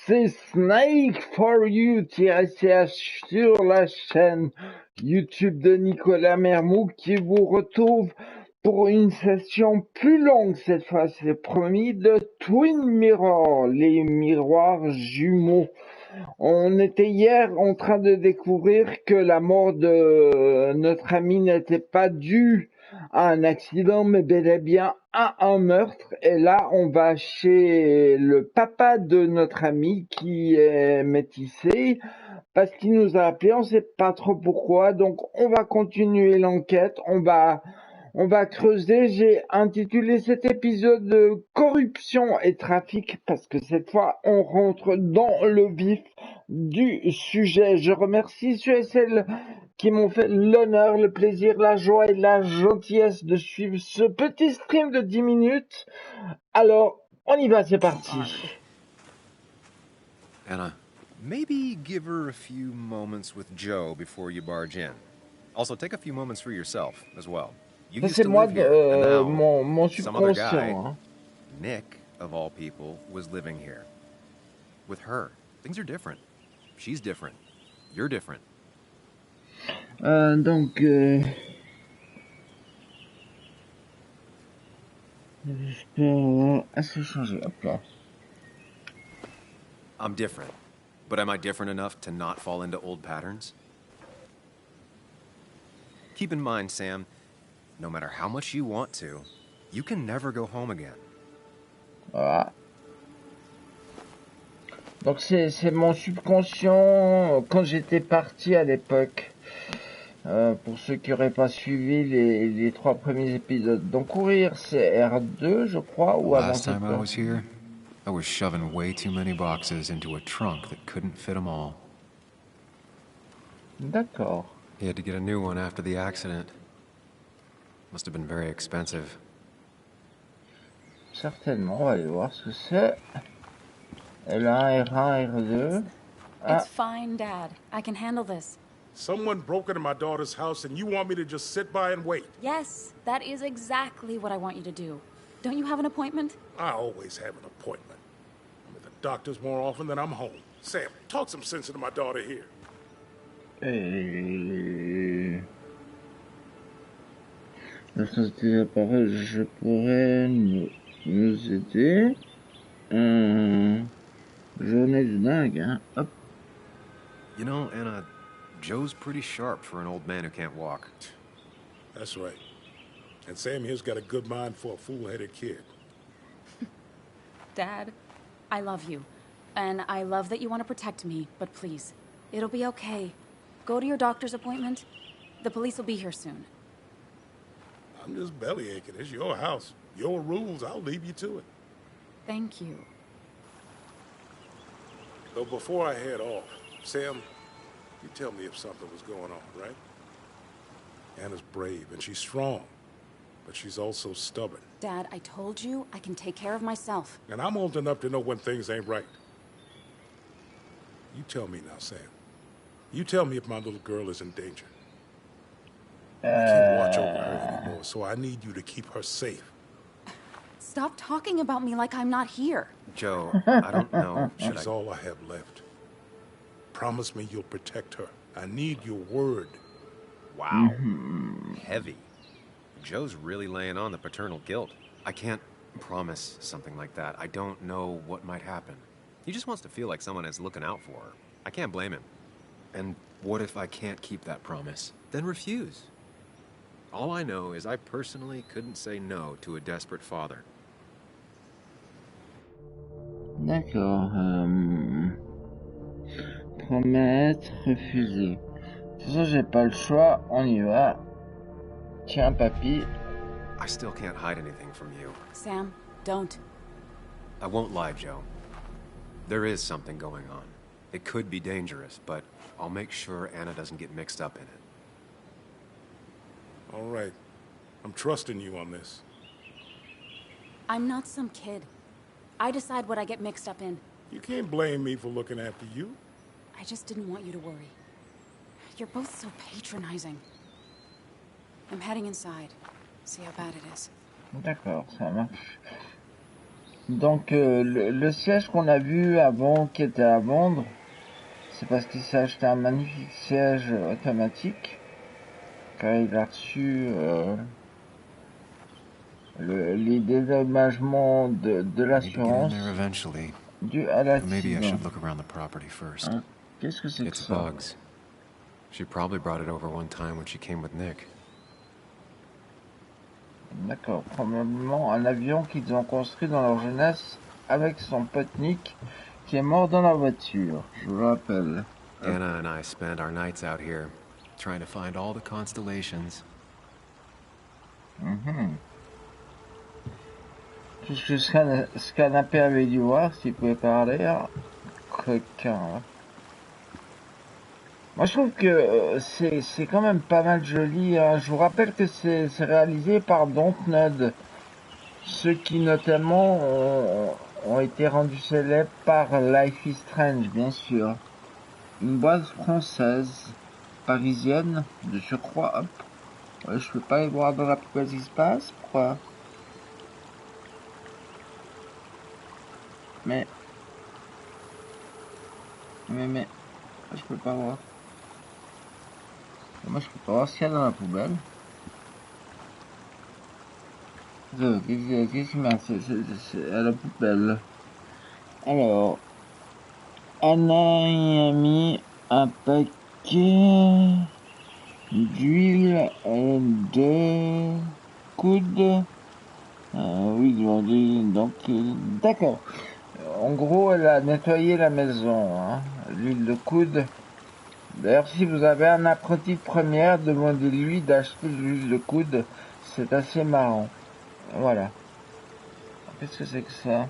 c'est Snake4U-CH sur la chaîne YouTube de Nicolas Mermoux qui vous retrouve pour une session plus longue cette fois, c'est promis, de Twin Mirror, les miroirs jumeaux. On était hier en train de découvrir que la mort de notre ami n'était pas due à un accident, mais bel et bien à un meurtre. Et là, on va chez le papa de notre ami qui est métissé, parce qu'il nous a appelé, on sait pas trop pourquoi. Donc, on va continuer l'enquête, on va creuser. J'ai intitulé cet épisode de corruption et trafic parce que cette fois, on rentre dans le vif du sujet. Je remercie ceux et celles qui m'ont fait l'honneur, le plaisir, la joie et la gentillesse de suivre ce petit stream de 10 minutes. Alors, on y va, c'est parti. Anna, maybe give her a few moments with Joe before you barge in. Also, take a few moments for yourself as well. You used C'est to moi, live here, and now mon some other guy, subconscient. Hein. Nick, of all people, was living here. With her, things are different. She's different. You're different. Donc, j'espère assez changé. Hop là. I'm different, but am I different enough to not fall into old patterns? Keep in mind, Sam, no matter how much you want to, you can never go home again. Voilà. Donc c'est mon subconscient quand j'étais parti à l'époque. Pour ceux qui n'auraient pas suivi les 3 premiers épisodes. Donc courir c'est R2 je crois ou avant Last cette time I was here, I was shoving way too many boxes into a trunk that couldn't fit them all. D'accord. He had to get a new one after the accident. Must have been very expensive. Certainement, on va aller voir ce que c'est. L1, R1, R2. It's fine, Dad. I can handle this. Someone broke into my daughter's house and you want me to just sit by and wait? Yes, that is exactly what I want you to do. Don't you have an appointment? I always have an appointment. I'm at the doctor's more often than I'm home. Sam, talk some sense into my daughter here. Lorsque tes appareils, je pourrais nous aider. Journée de dingue, hein. Hop. You know, Anna, Joe's pretty sharp for an old man who can't walk. That's right. And Sam here's got a good mind for a fool-headed kid. Dad, I love you. And I love that you want to protect me, but please, it'll be okay. Go to your doctor's appointment. The police will be here soon. I'm just belly aching. It's your house. Your rules. I'll leave you to it. Thank you. So before I head off, Sam, you tell me if something was going on, right? Anna's brave and she's strong, but she's also stubborn. Dad, I told you I can take care of myself. And I'm old enough to know when things ain't right. You tell me now, Sam. You tell me if my little girl is in danger. I can't watch over her anymore, so I need you to keep her safe. Stop talking about me like I'm not here. Joe, I don't know. She's all I have left. Promise me you'll protect her. I need your word. Wow. Heavy. Joe's really laying on the paternal guilt. I can't promise something like that. I don't know what might happen. He just wants to feel like someone is looking out for her. I can't blame him. And what if I can't keep that promise? Then refuse. All I know is I personally couldn't say no to a desperate father. D'accord. Promettre, refuser. De toute façon, j'ai pas le choix. On y va. Tiens, papy. I still can't hide anything from you. Sam, don't. I won't lie, Joe. There is something going on. It could be dangerous, but I'll make sure Anna doesn't get mixed up in it. All right. I'm trusting you on this. I'm not some kid. I decide what I get mixed up in. You can't blame me for looking after you. I just didn't want you to worry. You're both so patronizing. I'm heading inside. See how bad it is. D'accord, ça marche. Donc le siège qu'on a vu avant, qui était à vendre, c'est parce qu'il s'est acheté un magnifique siège automatique, car il a reçu les dédommagements de l'assurance dû à l'accident. Hein? Qu'est-ce que c'est que It's ça? bugs. She probably brought it over one time when she came with Nick. D'accord, probablement un avion qu'ils ont construit dans leur jeunesse avec son pote Nick, qui est mort dans la voiture, je vous rappelle. Anna and I spend our nights out here, trying to find all the constellations. Tout ce que ce canapé avait dû voir, s'il pouvait parler, hein. Coquin, hein. Moi, je trouve que c'est quand même pas mal joli, hein. Je vous rappelle que c'est réalisé par Dontnod, ceux qui notamment ont été rendus célèbres par Life is Strange, bien sûr. Une boîte française, parisienne, de surcroît, hop. Ouais, je peux pas aller voir dans la poubelle ce qui se passe, pourquoi? Mais, je peux pas voir. Moi, je peux pas voir ce qu'il y a dans la poubelle. Qu'est-ce qu'il y a? C'est à la poubelle. Alors, Anna y a mis un paquet d'huile de coude. Oui, donc, d'accord. En gros, elle a nettoyé la maison, hein. L'huile de coude. D'ailleurs, si vous avez un apprenti de première, demandez-lui d'acheter de l'huile de coude. C'est assez marrant. Voilà. Qu'est-ce que c'est que ça?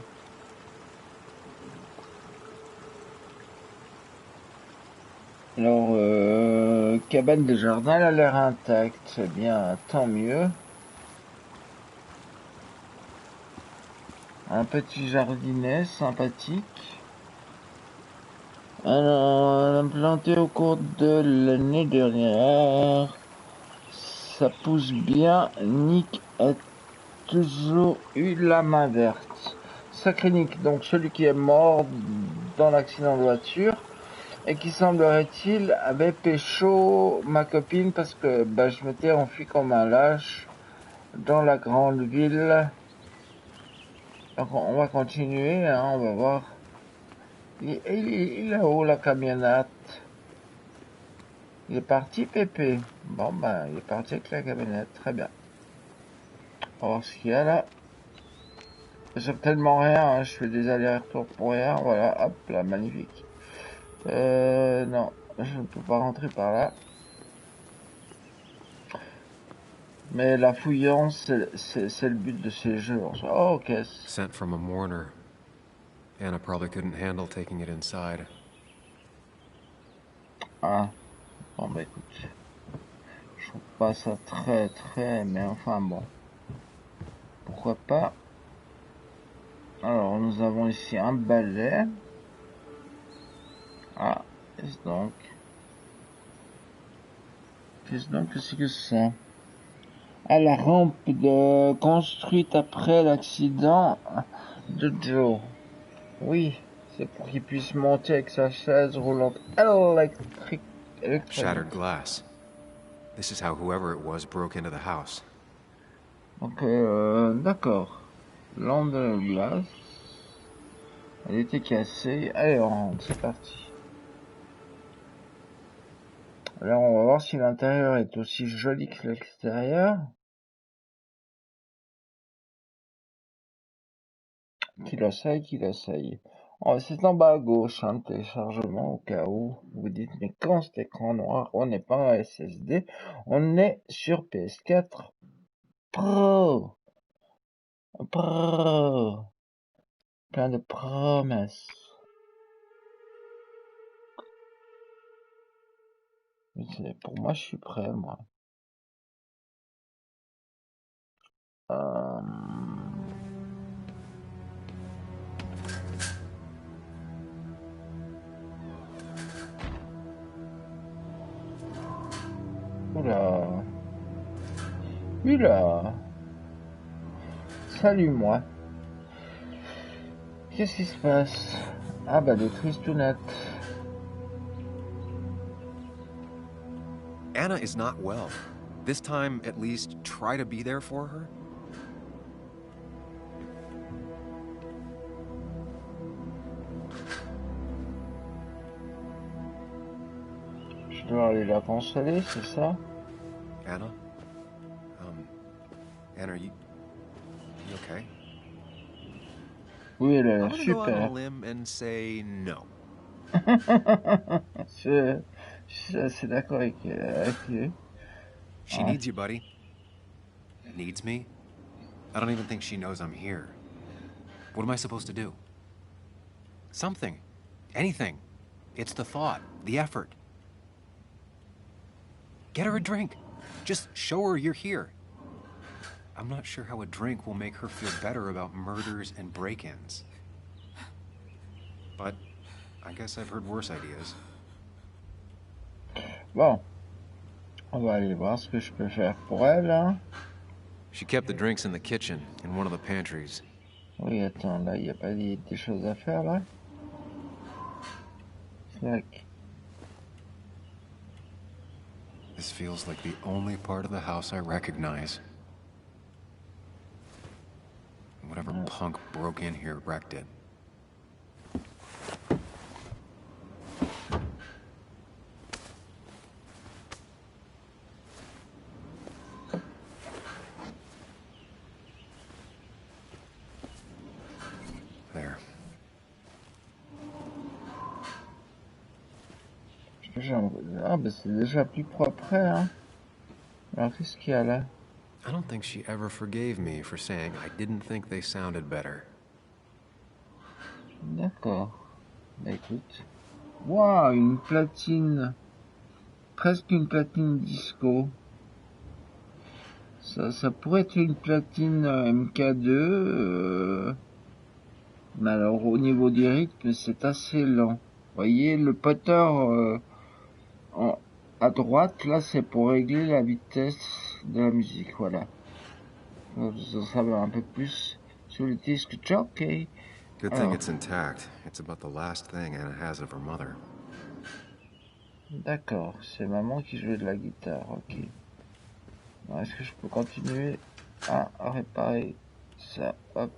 Alors, cabane des jardins, elle a l'air intacte, c'est bien, tant mieux. Un petit jardinet sympathique. Alors, implanté au cours de l'année dernière. Ça pousse bien. Nick a toujours eu la main verte. Sacré Nick, donc celui qui est mort dans l'accident de voiture et qui semblerait-il avait pécho ma copine parce que je m'étais enfui comme un lâche dans la grande ville. Donc on va continuer, hein, on va voir. Il est là-haut la camionnette. Il est parti Pépé. Bon il est parti avec la camionnette, très bien. On va voir ce qu'il y a là. J'ai tellement rien, hein, je fais des allers-retours pour rien, voilà, hop là, magnifique. Non, je ne peux pas rentrer par là. Mais la fouillance, c'est le but de ces jeux. Oh, ok. Sent from a mourner. Anna probably couldn't handle taking it inside. Ah, bon écoute. Je trouve pas ça très, mais enfin bon. Pourquoi pas. Alors, nous avons ici un balai. Ah, qu'est-ce donc? Qu'est-ce donc que c'est que ça? À la rampe construite après l'accident de Joe. Oui, c'est pour qu'il puisse monter avec sa chaise roulante électrique. Shattered glass. This is how whoever it was broke into the house. Donc, d'accord. Lampe de glace. Elle était cassée. Allez, on rentre, c'est parti. Alors, on va voir si l'intérieur est aussi joli que l'extérieur. Qu'il essaye. Oh, c'est en bas à gauche, hein, le téléchargement, au cas où vous dites, mais quand cet écran noir, on n'est pas en SSD, on est sur PS4 Pro. Plein de promesses. Pour moi, je suis prêt, moi. Oula. Salut, moi. Qu'est-ce qui se passe? Ah bah des tristounettes. Anna is not well. This time, at least, try to be there for her. Je dois aller la consoler, c'est ça? Anna? Anna, are you okay? Oui, elle a I'm l'air gonna go out on a super. limb and say no. je suis assez d'accord avec lui. She needs you, buddy. Needs me? I don't even think she knows I'm here. What am I supposed to do? Something. Anything. It's the thought, the effort. Get her a drink. Just show her you're here. I'm not sure how a drink will make her feel better about murders and break-ins. But I guess I've heard worse ideas. Bon, on va aller voir ce que je peux faire pour elle. Hein. She kept the drinks in the kitchen, in one of the pantries. Oui, attends, là, il n'y a pas des choses à faire, là? Snack. This feels like the only part of the house I recognize. Whatever punk broke in here wrecked it. There. Ah, bah c'est déjà plus propre, hein? Alors, qu'est-ce qu'il y a là? I don't think she ever forgave me for saying I didn't think they sounded better. D'accord. Bah écoute. Waouh, une platine. Presque une platine disco. Ça pourrait être une platine MK2. Mais alors, au niveau du rythme, c'est assez lent. Vous voyez, le poteur à droite, là, c'est pour régler la vitesse de la musique. Voilà. Vous en savez un peu plus sur le disque jockey. Good thing it's intact. It's about the last thing Anna has of her mother. D'accord, c'est maman qui jouait de la guitare, ok. Est-ce que je peux continuer à réparer ça? Hop.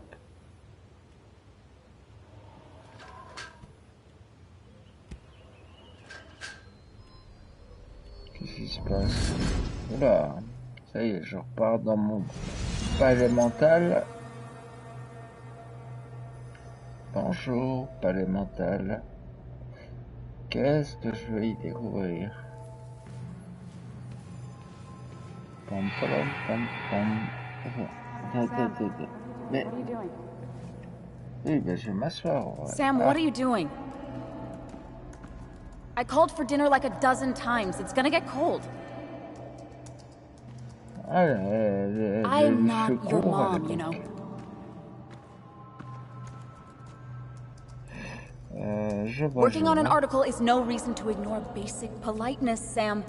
Qu'est-ce qui se passe? Oula, ça y est, je repars dans mon palais mental. Bonjour, palais mental. Qu'est-ce que je vais y découvrir? Pom, pom, pom, pom. Mais... What are you doing? Oui, ben je vais m'asseoir. Sam, what are you doing? I called for dinner like a dozen times. It's gonna get cold. I am not your mom, you know. Working on an article is no reason to ignore basic politeness, Sam.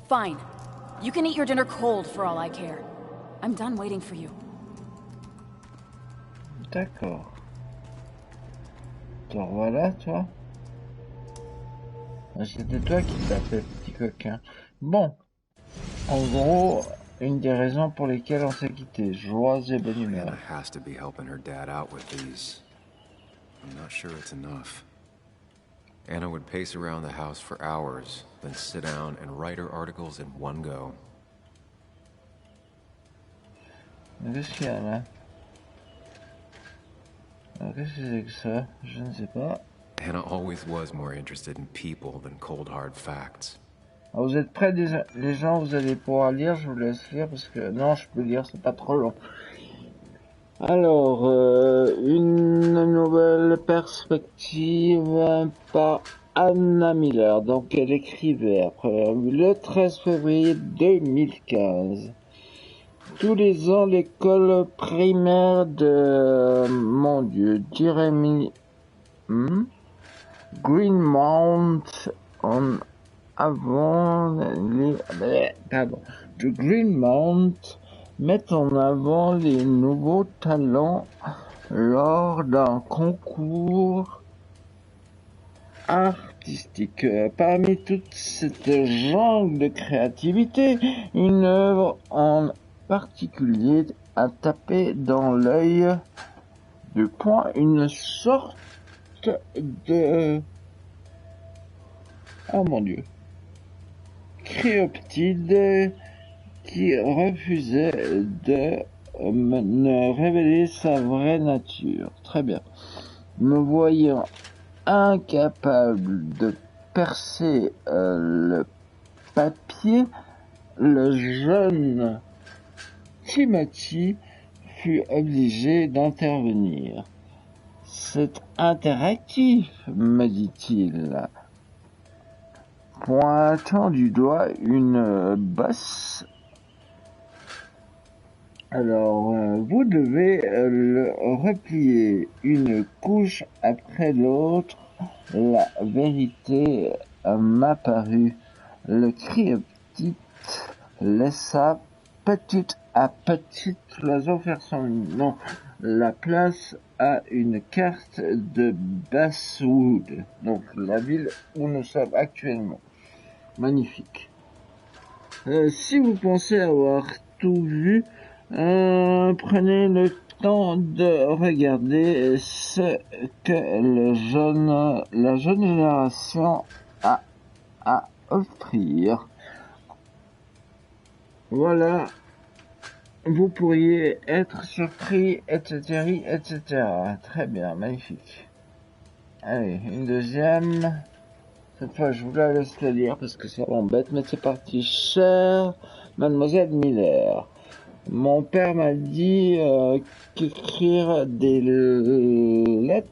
Fine. You can eat your dinner cold for all I care. I'm done waiting for you. D'accord. Te revoilà, toi? C'était toi qui t'appelais petit coquin. Bon. En gros, une des raisons pour lesquelles on s'est quitté. Joie et bonne humeur. Anna has to be helping her dad out with these. I'm not sure it's enough. Anna would pace around the house for hours, then sit down and write her articles in one go. Qu'est-ce qu'il y a là? Qu'est-ce que c'est que ça? Je ne sais pas. Anna always was more interested in people than cold hard facts. Alors, vous êtes prêts les gens, vous allez pouvoir lire, je vous laisse lire parce que non, je peux lire, c'est pas trop long. Alors, une nouvelle perspective par Anna Miller. Donc, elle écrivait après le 13 février 2015. Tous les ans, l'école primaire de, mon Dieu, Jeremy Greenmount en avant les, pardon, de Greenmount met en avant les nouveaux talents lors d'un concours artistique. Parmi toute cette jungle de créativité, une œuvre en particulier a tapé dans l'œil du point, une sorte de... Oh mon Dieu. Cryoptide qui refusait de ne révéler sa vraie nature. Très bien. Me voyant incapable de percer le papier, le jeune Timothy fut obligé d'intervenir. C'est interactif, me dit-il, pointant du doigt une bosse. Alors, vous devez le replier une couche après l'autre. La vérité m'apparut. Le cryoptite laissa petite à petite l'oiseau faire son nom. La place à une carte de Basswood, donc la ville où nous sommes actuellement. Magnifique. Si vous pensez avoir tout vu, prenez le temps de regarder ce que la jeune génération a à offrir. Voilà, vous pourriez être surpris, etc., etc. Très bien, magnifique. Allez, une deuxième. Cette fois, je vous la laisse la lire parce que ça m'embête, mais c'est parti. Chère Mademoiselle Miller, mon père m'a dit qu'écrire des lettres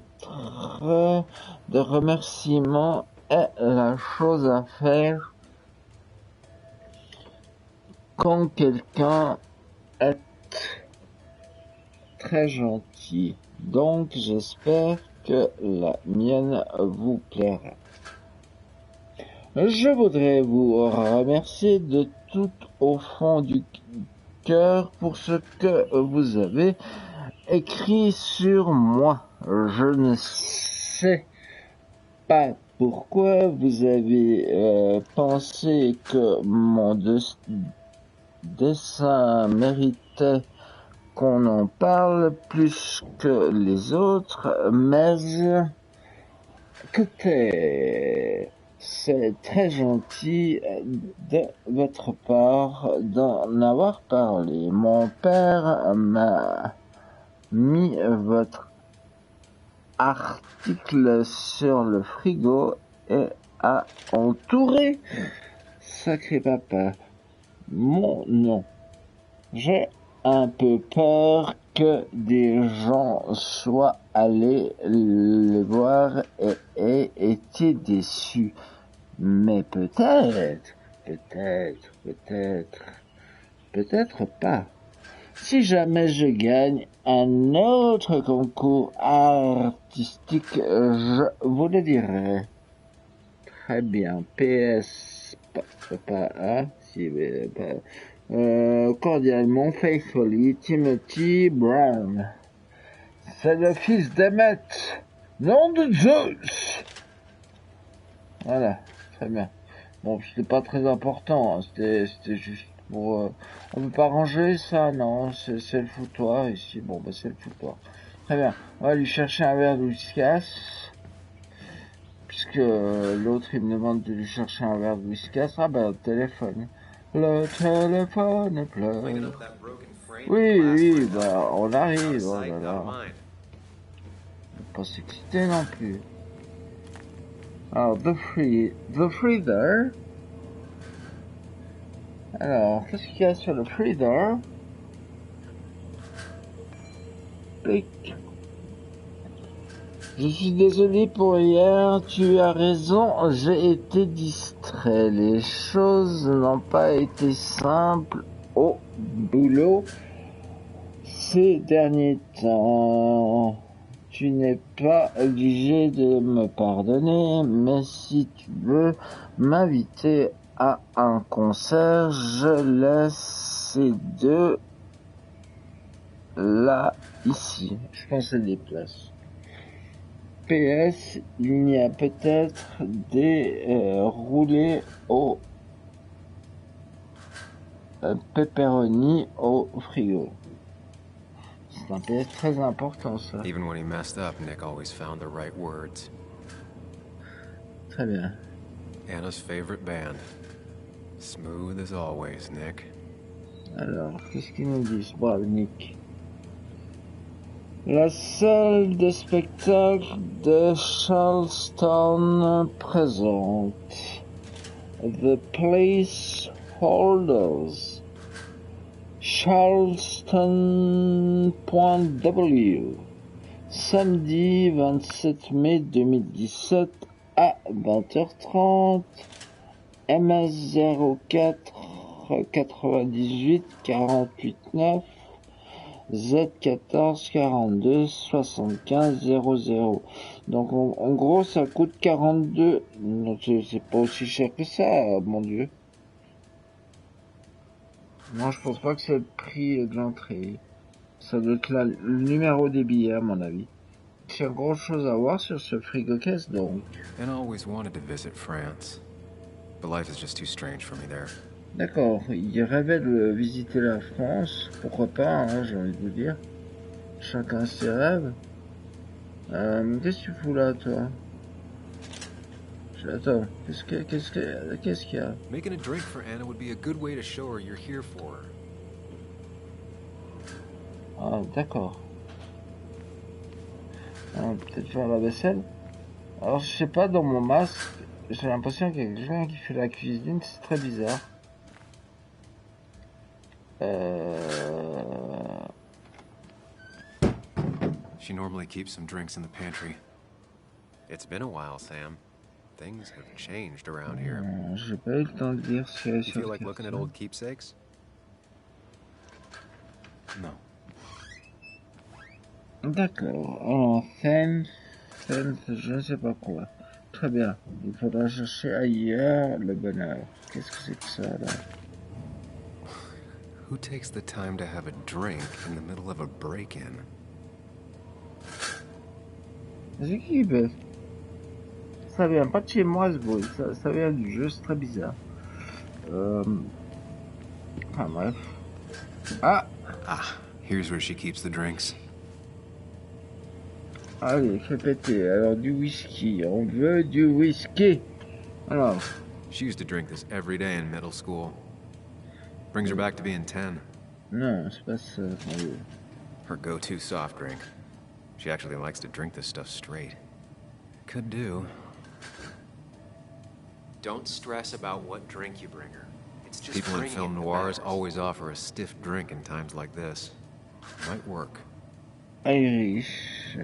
de remerciement est la chose à faire quand quelqu'un est très gentil. Donc, j'espère que la mienne vous plaira. Je voudrais vous remercier de tout au fond du cœur pour ce que vous avez écrit sur moi. Je ne sais pas pourquoi vous avez pensé que mon dessin méritait qu'on en parle plus que les autres, mais écoutez, c'est très gentil de votre part d'en avoir parlé. Mon père m'a mis votre article sur le frigo et a entouré, sacré papa, mon nom. J'ai un peu peur que des gens soient allés le voir et aient été déçus. Mais peut-être pas. Si jamais je gagne un autre concours artistique, je vous le dirai. Très bien. PS, pas A, si, pas, cordialement, faithfully, Timothy Brown. C'est le fils d'Emmet. Nom de Zeus! Voilà, très bien. Bon, c'était pas très important, hein. C'était juste pour... on peut pas ranger ça, non, c'est le foutoir ici. Bon, bah c'est le foutoir. Très bien, on va lui chercher un verre de whiskas. Puisque l'autre il me demande de lui chercher un verre de whiskas. Ah bah, le téléphone. Le téléphone pleure. Oui, bah on arrive, oh là là. Faut pas s'exciter non plus. Alors, the freezer. Alors, qu'est-ce qu'il y a sur le freezer? Clic. Je suis désolé pour hier, tu as raison, j'ai été distrait. Les choses n'ont pas été simples au boulot ces derniers temps. Tu n'es pas obligé de me pardonner, mais si tu veux m'inviter à un concert, je laisse ces deux là, ici. Je pense que c'est des places. PS, il y a peut-être des roulés au pepperoni au frigo. C'est un PS très important, ça. Even when he messed up, Nick always found the right words. Très bien. Anna's favorite band. Smooth as always, Nick. Alors, qu'est-ce qu'ils nous disent? Bravo, Nick. La salle de spectacle de Charleston présente The Placeholders. Charleston.w. Samedi 27 mai 2017 à 20h30. MS 04 98 48 9 Z14 42 75 00. Donc en gros ça coûte 42. C'est pas aussi cher que ça, mon dieu. Non, je pense pas que c'est le prix de l'entrée. Ça doit être le numéro des billets à mon avis. Il y a grand chose à voir sur ce frigo-caisse donc. And I always wanted to visit France. But life is just too strange for me there. D'accord, il rêvait de visiter la France, pourquoi pas, hein, j'ai envie de vous dire. Chacun ses rêves. Qu'est-ce que tu fous là, toi? Attends, qu'est-ce qu'il y a? Making a drink for Anna would be a good way to show her you're here for her. Ah, d'accord. Peut-être faire la vaisselle. Alors, je sais pas, dans mon masque, j'ai l'impression qu'il y a quelqu'un qui fait la cuisine, c'est très bizarre. She normally keeps some drinks in the pantry. It's been a while, Sam. Things have changed around here. J'ai pas eu le temps de dire si elle est You feel like looking at old keepsakes? No. D'accord. Alors, Thames, je ne sais pas quoi. Très bien. Il faudra chercher ailleurs le bonheur. Qu'est-ce que c'est que ça, là? Who takes the time to have a drink in the middle of a break-in? C'est qui peut? Ça vient pas de chez moi, ce bruit. Ça vient du jeu, c'est très bizarre. Enfin, bref. Ah! Ah, here's where she keeps the drinks. Allez, fais péter. Alors, du whisky. On veut du whisky. Alors. She used to drink this every day in middle school. Brings her back to being 10. Non, c'est pas ça. Her go-to soft drink. She actually likes to drink this stuff straight. Could do. Don't stress about what drink you bring her. It's just people in film noirs always offer a stiff drink in times like this. Might work. Irish.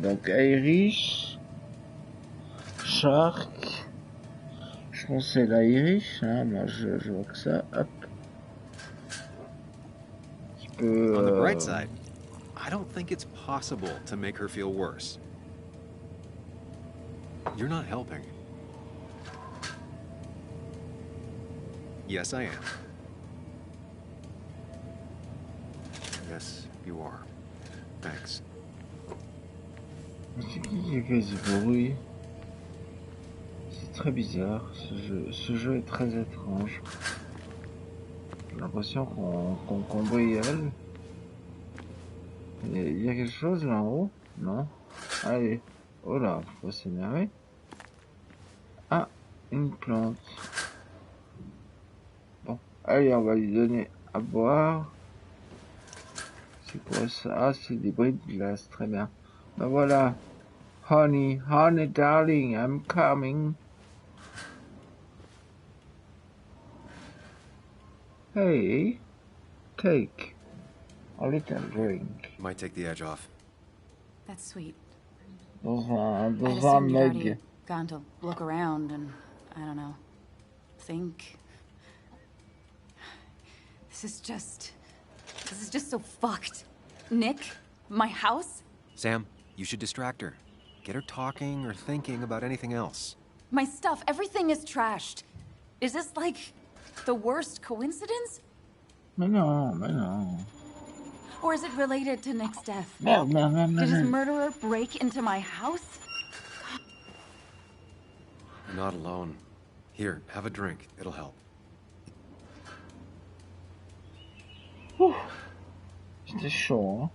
Donc Irish. Shark. Je pense que c'est l'Irish. Hein, moi je vois que ça. Hop. On the bright side, I don't think it's possible to make her feel worse. You're not helping. Yes, I am. Yes, you are. Thanks. C'est qui fait ce bruit? C'est très bizarre. Ce jeu est très étrange. J'ai l'impression qu'on cambriole. Il y a quelque chose là en haut? Non? Allez. Oh là, faut s'énerver. Ah, une plante. Bon, allez, on va lui donner à boire. C'est quoi ça? Ah, c'est des bris de glace, très bien. Ben voilà. Honey, honey darling, I'm coming. Hey, take a little drink. Might take the edge off. That's sweet. Dans un you'd mug. already gone to look around and, I don't know, think. This is just so fucked. Nick, my house? Sam, you should distract her. Get her talking or thinking about anything else. My stuff, everything is trashed. Is this like the worst coincidence? Mais non, mais non. Or is it related to Nick's death? Merde, merde, merde, Did his merde. murderer break into my house? You're not alone. Here, have a drink. It'll help. Ouh. C'était chaud, hein.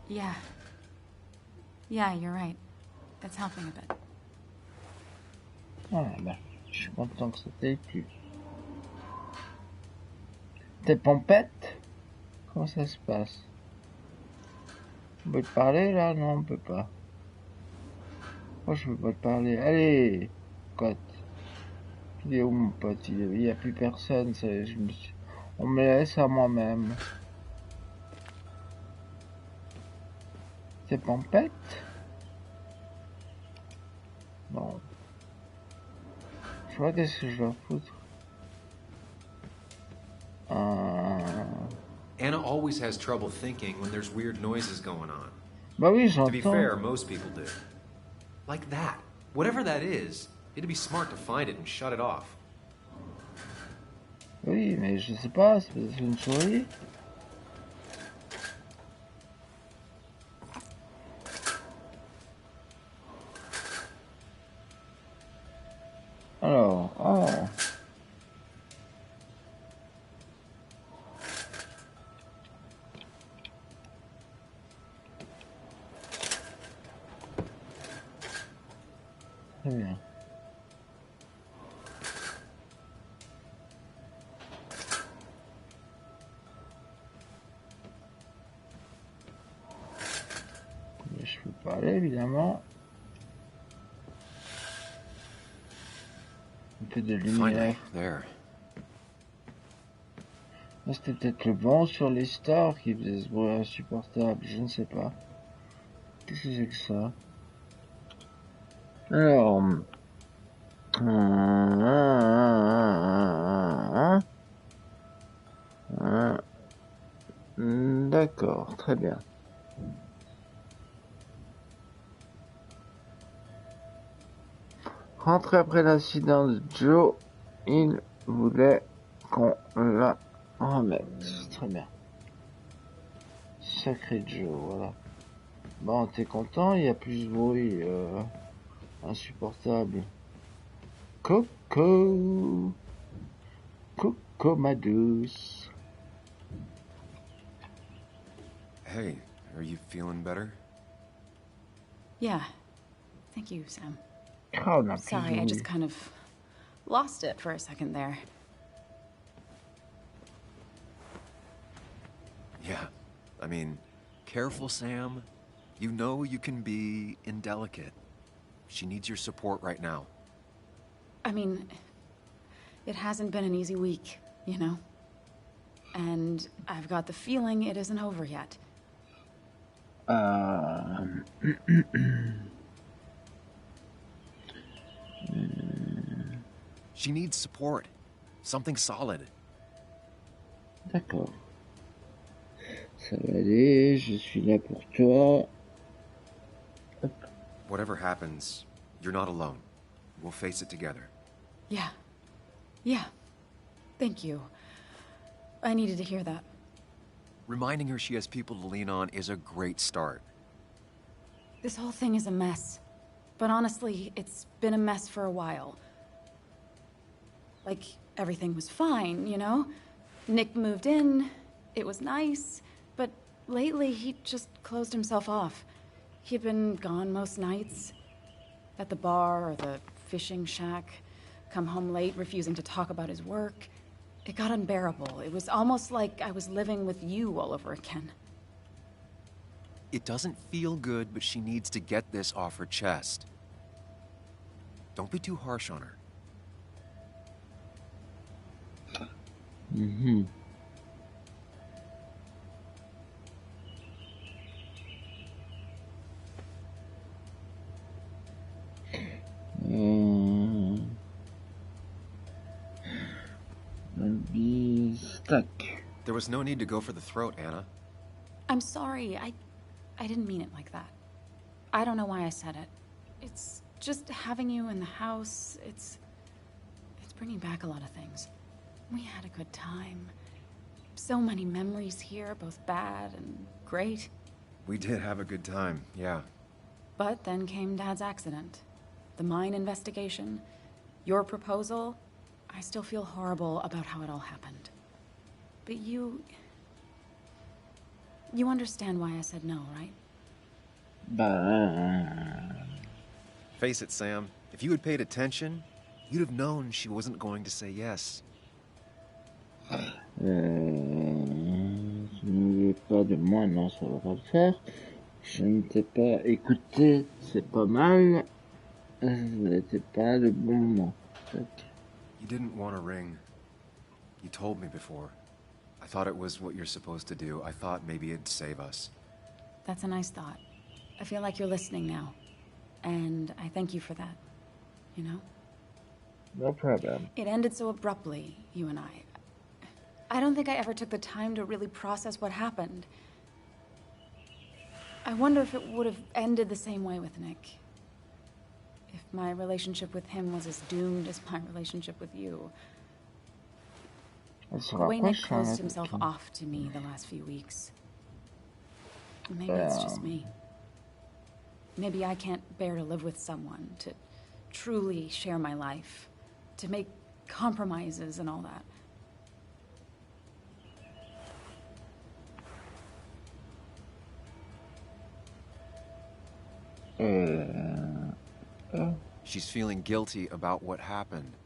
Yeah. Yeah, you're right. That's helping a bit. Ah, bah, je suis content que ça t'ait plu. T'es pompette? Comment ça se passe? On peut te parler là? Non, on peut pas. Moi je peux pas te parler. Allez, cote. Il est où mon pote? Il y a plus personne. On me laisse à moi-même. C'est pompette? Bon. Je vois qu'est-ce que je dois foutre. Anna always has trouble thinking when there's weird noises going on. Bah oui, To be fair, j'entends. most people do. Like that. Whatever that is, it'd be smart to find it and shut it off. Oui, mais je sais pas, c'est peut-être une souris. Alors, oh. Très bien. Je peux parler, évidemment. Un peu de Finally, lumière. there. C'était peut-être le vent sur les stars qui faisait ce bruit insupportable, je ne sais pas. Qu'est-ce que c'est que ça? Alors... D'accord, très bien. Rentré après l'accident de Joe, il voulait qu'on la remette. Très bien. Sacré Joe, voilà. Bon, t'es content? Il y a plus de bruit insupportable. Coco, Coco ma douce. Hey, are you feeling better? Yeah. Thank you, Sam. Oh, on a plus Sorry, de I just bruit. kind of lost it for a second there. Yeah. I mean, careful, Sam. You know you can be indelicate. She needs your support right now. I mean, it hasn't been an easy week, you know? And I've got the feeling it isn't over yet. She needs support. Something solid. D'accord. Ça va aller, je suis là pour toi. Hop. Whatever happens, you're not alone. We'll face it together. Yeah. Yeah. Thank you. I needed to hear that. Reminding her she has people to lean on is a great start. This whole thing is a mess. But honestly, it's been a mess for a while. Like, everything was fine, you know? Nick moved in, it was nice, but lately he just closed himself off. He'd been gone most nights. At the bar or the fishing shack. Come home late, refusing to talk about his work. It got unbearable. It was almost like I was living with you all over again. It doesn't feel good, but she needs to get this off her chest. Don't be too harsh on her. Mhm. Be stuck. There was no need to go for the throat, Anna. I'm sorry, I didn't mean it like that. I don't know why I said it. It's just having you in the house, it's bringing back a lot of things. We had a good time. so many memories here, both bad and great. We did have a good time, yeah. But then came Dad's accident. The mine investigation. Your proposal. I still feel horrible about how it all happened. But you understand why I said no, right? Bah... Face it, Sam. If you had paid attention, you'd have known she wasn't going to say yes. Je ne veux pas de moi, non, ça va pas le faire. Je ne t'ai pas écouté, c'est pas mal. C'était pas le bon moment. You didn't want a ring. You told me before. I thought it was what you're supposed to do. I thought maybe it'd save us. That's a nice thought. I feel like you're listening now. And I thank you for that. You know? No problem. It ended so abruptly, you and I. I don't think I ever took the time to really process what happened. I wonder if it would have ended the same way with Nick. If my relationship with him was as doomed as my relationship with you. The way Nick closed himself off to me the last few weeks. Maybe it's just me. Maybe I can't bear to live with someone, to truly share my life, to make compromises and all that. She's feeling guilty about what happened.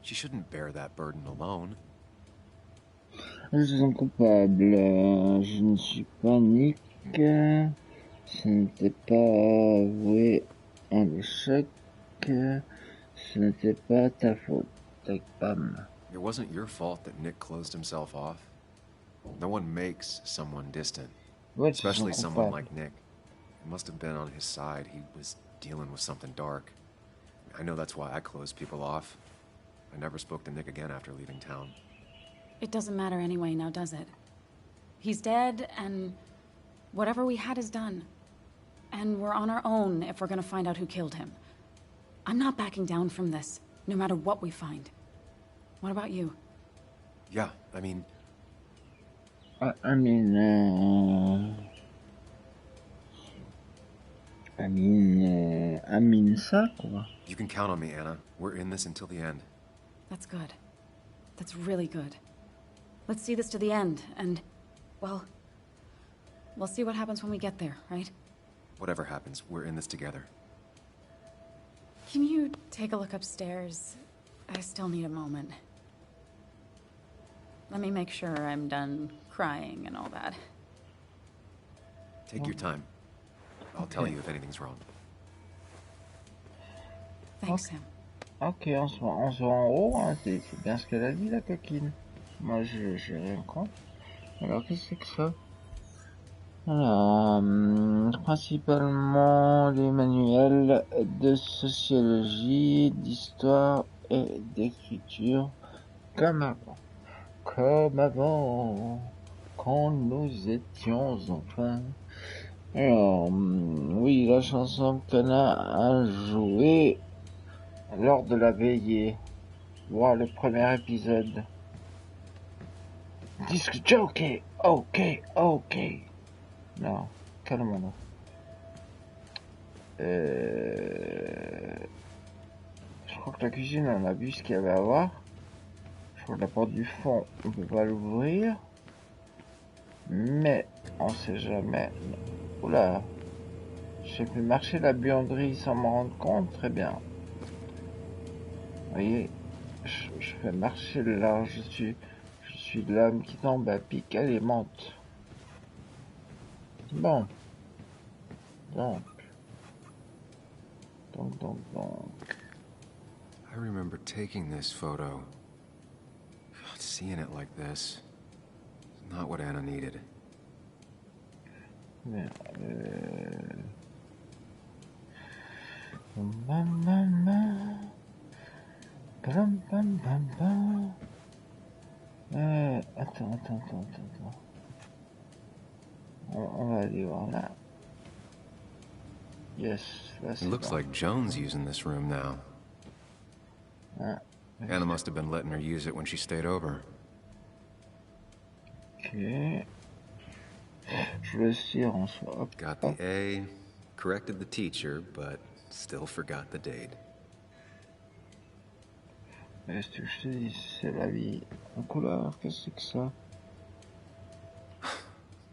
She shouldn't bear that burden alone. Je suis coupable. Je ne suis pas Nick. Ce n'était pas avoué en échec. Ce n'était pas ta faute. Bam. It wasn't your fault that Nick closed himself off. No one makes someone distant. Ouais, especially someone like Nick. It must have been on his side. He was dealing with something dark. I know that's why I closed people off. I never spoke to Nick again after leaving town. It doesn't matter anyway now, does it? He's dead, and whatever we had is done. And we're on our own if we're gonna find out who killed him. I'm not backing down from this, no matter what we find. What about you? Yeah, I mean, I mean ça, quoi. You can count on me, Anna. We're in this until the end. That's good. That's really good. Let's see this to the end, and, well, we'll see what happens when we get there, right? Whatever happens, we're in this together. Can you take a look upstairs? I still need a moment. Let me make sure I'm done crying and all that. Take your time. I'll tell you if anything's wrong. Thanks, Sam. Ok, on se voit en haut, hein. C'est bien ce qu'elle a dit, la coquine. Moi, j'ai rien contre. Alors, qu'est-ce que c'est que ça? Alors, principalement les manuels de sociologie, d'histoire et d'écriture, comme avant. Comme avant, quand nous étions enfants. Alors, oui, la chanson qu'Anna a jouée lors de la veillée, voir le premier épisode. Disque jockey, ok. Non, calme-moi. Je crois que la cuisine, on a vu ce qu'il y avait à voir. Je crois que la porte du fond, on peut pas l'ouvrir. Mais, on sait jamais. Oula, j'ai pu marcher la buanderie sans m'en rendre compte, très bien. Vous voyez, je fais marcher le large, je suis l'homme qui tombe à pic à les monte. Bon. Donc. I remember taking this photo. God, seeing it like this. It's not what Anna needed. Attends. On va aller voir là. Yes, It looks like Joan's using this room now. Anna must have been letting her use it when she stayed over. Ok. Je le tire en soi. Hop, Got hop. the A, corrected the teacher, but still forgot the date. Qu'est-ce que je te dis, c'est la vie en couleur, qu'est-ce que c'est que ça?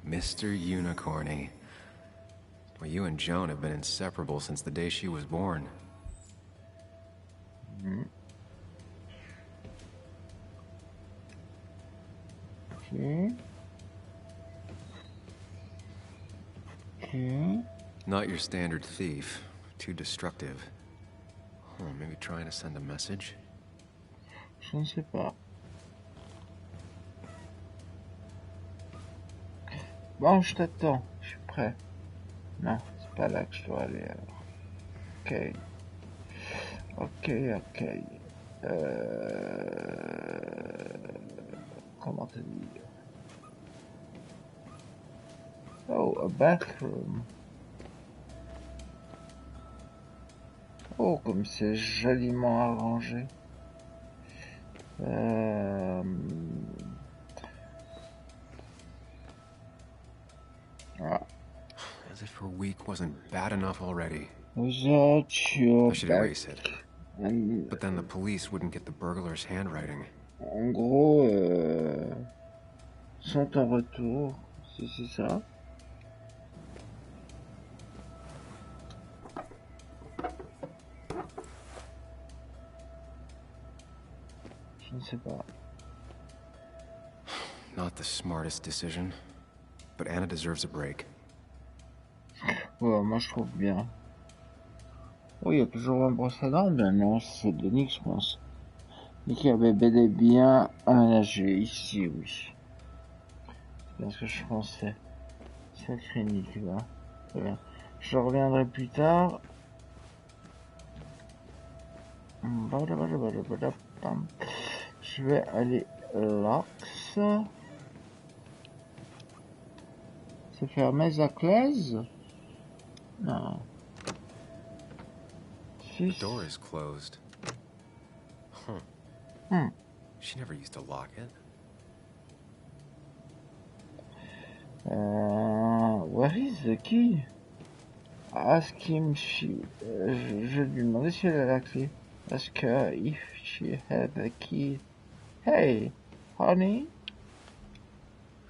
Mr. Unicorny. Well, you and Joan have been inseparable since the day she was born. Ok. Ok. Not your standard thief. Too destructive. Maybe trying to send a message? Je ne sais pas. Bon, je t'attends, je suis prêt. Non, c'est pas là que je dois aller alors. Ok. Ok, ok. Comment te dire? Oh, a bathroom. Oh, comme c'est joliment arrangé. Ah. As if her week wasn't bad enough already. Without your I should back. erase it. But then the police wouldn't get the burglar's handwriting. En gros, sont en retour, si c'est ça. Je ne sais pas. Not the smartest decision, but Anna deserves a break. Ouais, moi je trouve bien. Oh, il y a toujours un brosse à dents, ben non, c'est de Nick, je pense. Nick avait bel et bien aménagé ici, oui. C'est bien ce que je pensais. Sacré Nick, là. Très bien. Je reviendrai plus tard. Je vais aller là. C'est fermé, Zaclaise? Non. The door is closed. Huh. She never used to lock it. Where is the key? Ask him je lui demandais si elle a la clé. Ask her if she had the key. Hey, honey?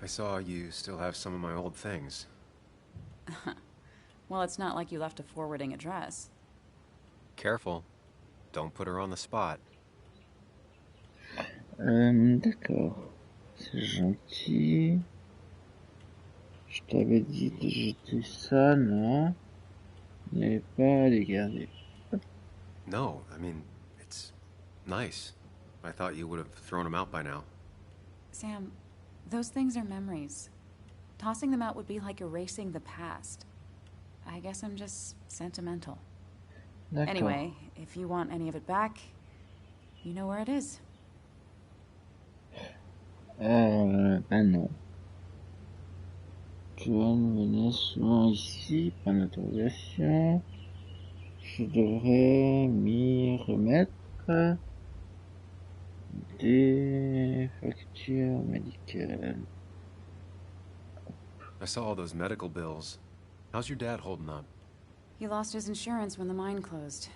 I saw you still have some of my old things. Well, it's not like you left a forwarding address. Careful. Don't put her on the spot. D'accord. C'est gentil. Je t'avais dit de jeter ça, non? Il n'y avait pas à les garder. No, I mean, it's nice. I thought you would have thrown them out by now. Sam, those things are memories. Tossing them out would be like erasing the past. I guess I'm just sentimental. D'accord. Anyway, if you want any of it back, you know where it is. Ben non. Joanne venait souvent ici, point d'interrogation. Je devrais m'y remettre. Des factures médicales. I saw all those medical bills. How's your dad holding up? He lost his insurance when the mine closed.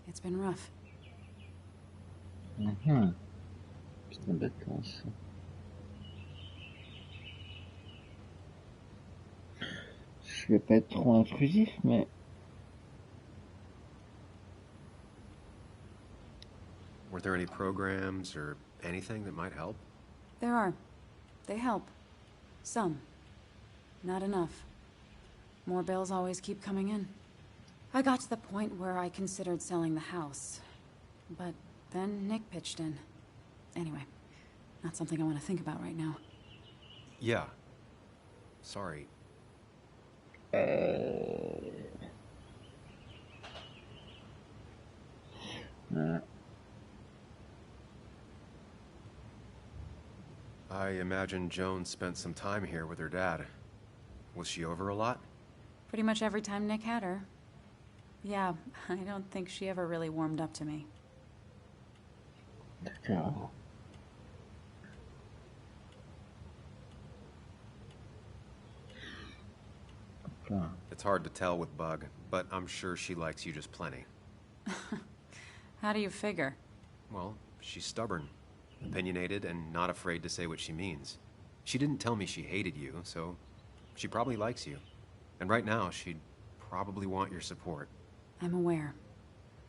It's been rough. C'est embêtant ça. Je vais pas être trop intrusif, mais... Were there any programs or anything that might help? There are. They help. Some. Not enough. More bills always keep coming in. I got to the point where I considered selling the house. But then Nick pitched in. Anyway, not something I want to think about right now. Yeah. Sorry. I imagine Joan spent some time here with her dad. Was she over a lot? Pretty much every time Nick had her. Yeah, I don't think she ever really warmed up to me. D'accord. Enfin, It's hard to tell with Bug, but I'm sure she likes you just plenty. How do you figure? Well, she's stubborn, opinionated, and not afraid to say what she means. She didn't tell me she hated you, so she probably likes you. And right now, she'd probably want your support. I'm aware.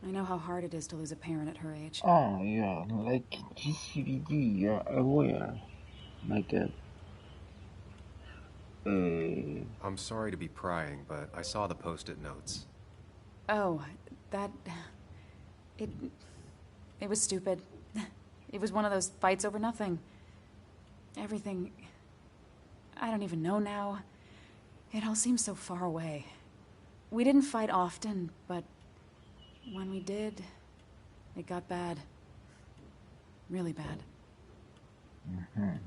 I know how hard it is to lose a parent at her age. oh, you're like GCVD, you're aware. My God. I'm sorry to be prying, but I saw the post-it notes. Oh, that... It was stupid. It was one of those fights over nothing. Everything... I don't even know now. It all seems so far away. We didn't fight often, but when we did, it got bad. Really bad. Mm-hmm.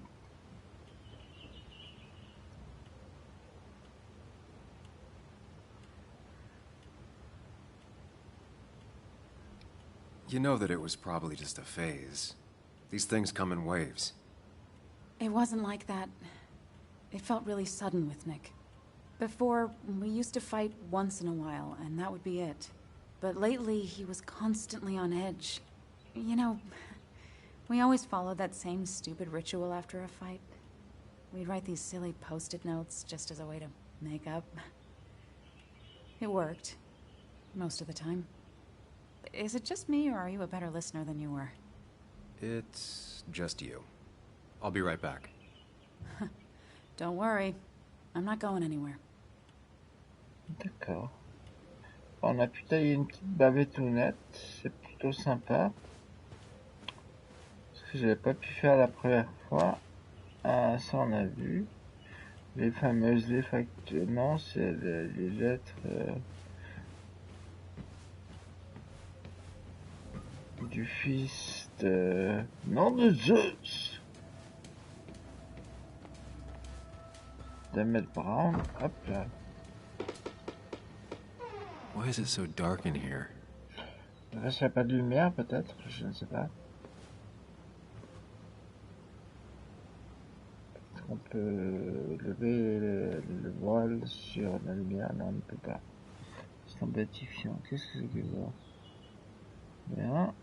You know that it was probably just a phase. These things come in waves. It wasn't like that. It felt really sudden with Nick. Before, we used to fight once in a while, and that would be it. But lately, he was constantly on edge. You know, we always followed that same stupid ritual after a fight. We'd write these silly post-it notes just as a way to make up. It worked. Most of the time. Is it just me, or are you a better listener than you were? It's just you. I'll be right back. Don't worry. I'm not going anywhere. D'accord. On a pu tailler une petite bavette honnête, c'est plutôt sympa. Ce que j'avais pas pu faire la première fois. Ah, ça on a vu. Les fameuses factures. Non, c'est les lettres du fils de... Non, de Zeus, d'Emmett Brown. Hop là. Why is it so dark in here? Parce qu'il n'y a pas de lumière peut-être, je ne sais pas. Est-ce qu'on peut lever le voile sur la lumière? Non, on ne peut pas. C'est embêtifiant. Qu'est-ce que c'est que ça? Bien.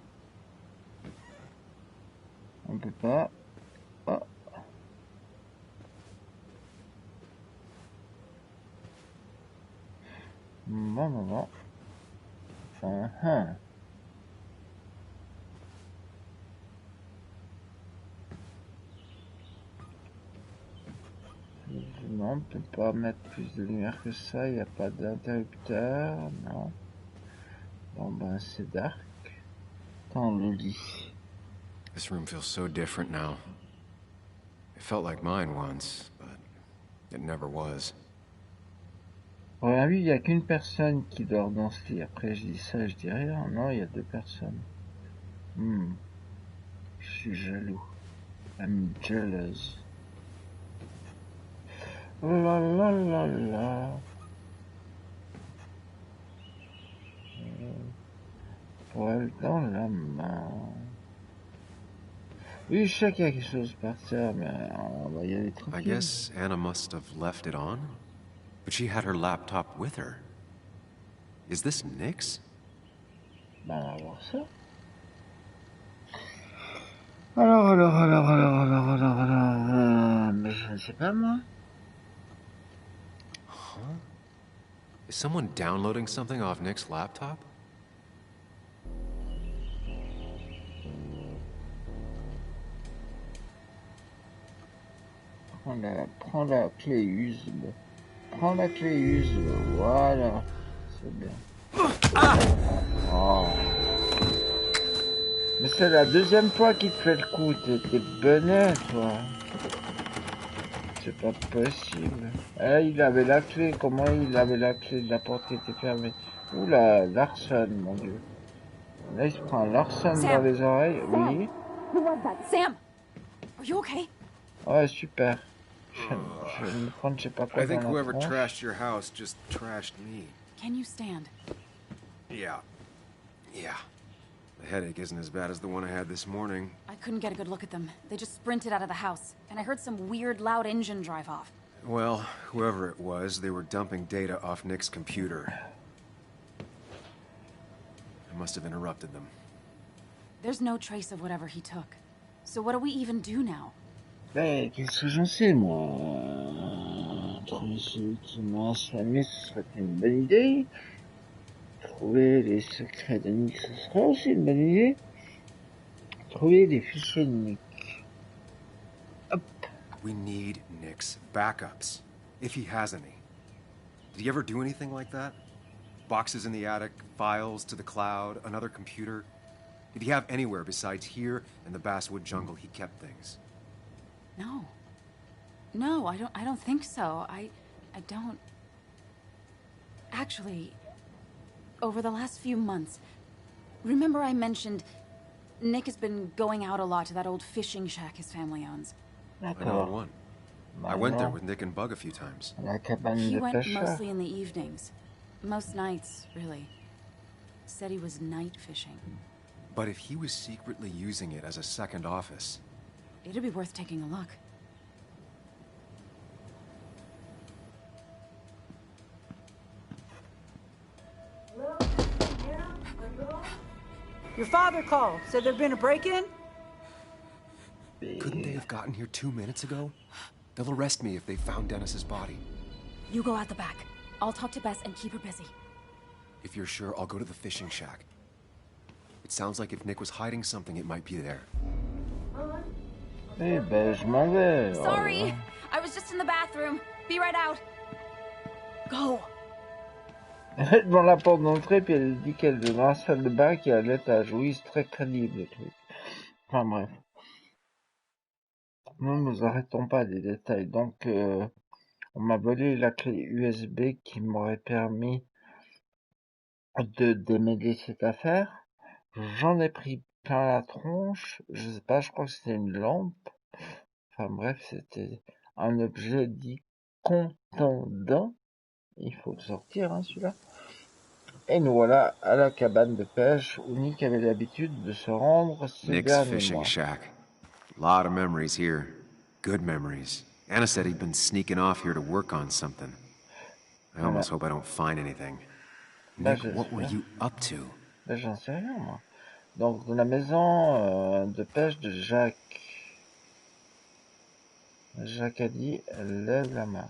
On peut pas. Oh. Bon. Enfin. Non, on peut pas mettre plus de lumière que ça. Il n'y a pas d'interrupteur. Non. Bon ben c'est dark. Dans le lit. This room feels so different now. It felt like mine once, but it never was. À mon avis, il n'y a qu'une personne qui dort dans ce lit. Après, je dis ça, je dis rien. Non, il y a deux personnes. Je suis jaloux. I'm jealous. La la la la. Poil dans la main. Oui, je sais qu'il y a quelque chose par terre, mais on va y aller I tranquille. guess Anna must have left it on, but she had her laptop with her. Is this Nick's? Ben, on va voir ça. Alors, mais je ne sais pas moi. Huh? Is someone downloading something off Nick's laptop? Prends la clé use. Prends la clé use. Voilà. C'est bien. Oh. Mais c'est la deuxième fois qu'il te fait le coup. T'es benet, toi. C'est pas possible. Ah, il avait la clé. Comment il avait la clé de la porte qui était fermée? Oula, Larson, mon Dieu. Là, il se prend Larson dans les oreilles. Oui. Who was that? Sam! Are you okay? Ouais, super. Je vais me prendre je sais pas quoi I think dans la whoever tronche. trashed your house just trashed me. Can you stand? Yeah. The headache isn't as bad as the one I had this morning. I couldn't get a good look at them. They just sprinted out of the house, and I heard some weird, loud engine drive off. Well, whoever it was, they were dumping data off Nick's computer. I must have interrupted them. There's no trace of whatever he took. So what do we even do now? Ben, qu'est-ce que j'en sais, moi? Trouver celui qui m'a enfermé, ce serait une bonne idée. Trouver les secrets de Nick, ce serait aussi une bonne idée. Trouver les fichiers de Nick. Hop. We need Nick's backups, if he has any. Did he ever do anything like that? Boxes in the attic, files to the cloud, another computer? Did he have anywhere besides here and the basswood jungle he kept things? No. No, I don't think so. I don't... Actually, over the last few months, remember I mentioned Nick has been going out a lot to that old fishing shack his family owns. I know one. I went there with Nick and Bug a few times. La cabane He de went pêcheurs. mostly in the evenings. Most nights, really. Said he was night fishing. But if he was secretly using it as a second office... It'd be worth taking a look. Your father called. Said there'd been a break-in? Couldn't they have gotten here 2 minutes ago? They'll arrest me if they found Dennis's body. You go out the back. I'll talk to Bess and keep her busy. If you're sure, I'll go to the fishing shack. It sounds like if Nick was hiding something, it might be there. Eh ben, je m'en vais. Sorry! I was just in the bathroom. Be right out. Go! Elle est devant la porte d'entrée, puis elle dit qu'elle est dans la salle de bain qui est à l'étage. Oui, c'est très crédible, le truc. Enfin, bref. Nous ne nous arrêtons pas des détails. Donc, on m'a volé la clé USB qui m'aurait permis de démêler cette affaire. J'en ai pris plein la tronche. Je sais pas, je crois que c'était une lampe. Enfin, bref, c'était un objet dit contondant. Il faut le sortir, hein, celui-là. Et nous voilà à la cabane de pêche où Nick avait l'habitude de se rendre ces Nick's derniers fishing mois. shack. Lot of memories here. Good memories. Anna said he'd been sneaking off here to work on something. I almost hope I don't find anything. Nick, what were you up to? Ben, j'en sais rien, moi. Donc, dans la maison de pêche de Jacques. Jacques a dit, lève la main.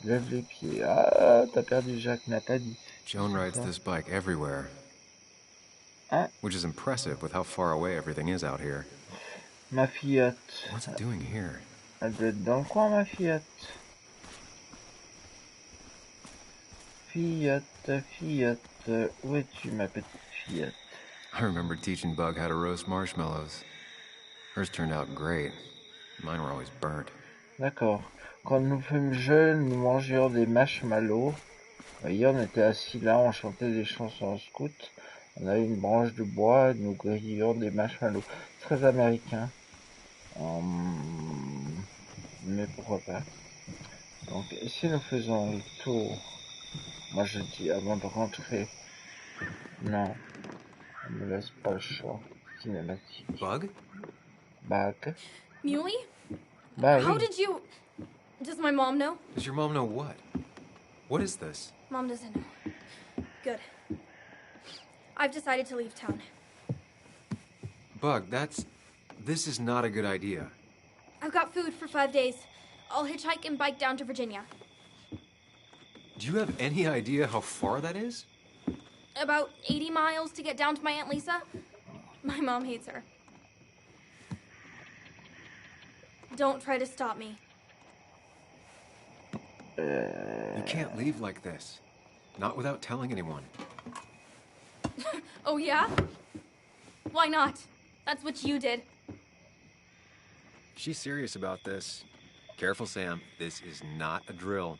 Lève les pieds. Ah, t'as perdu, Jacques n'a pas dit. Joan rides this bike everywhere. Hein? Which is impressive with how far away everything is out here. Ma fillette. What's it doing here? Elle doit être dans le coin, ma fillette. Fillette, fillette. Où es-tu, ma petite fillette? I remember teaching Bug how to roast marshmallows. Hers turned out great. Mine were always burnt. D'accord. Quand nous fûmes jeunes, nous mangions des marshmallows. Hier, on était assis là, on chantait des chansons scouts. On avait une branche de bois, nous grillions des marshmallows. Très américain. Mais pourquoi pas. Donc, et si nous faisons le tour, moi je dis avant de rentrer, non, on ne me laisse pas le choix cinématique. Bug? Back. Muley? Bah How oui. did you... Does my mom know? Does your mom know what? What is this? Mom doesn't know. Good. I've decided to leave town. Bug, this is not a good idea. I've got food for 5 days. I'll hitchhike and bike down to Virginia. Do you have any idea how far that is? About 80 miles to get down to my Aunt Lisa. My mom hates her. Don't try to stop me. You can't leave like this. Not without telling anyone. Oh, yeah? Why not? That's what you did. She's serious about this. Careful, Sam. This is not a drill.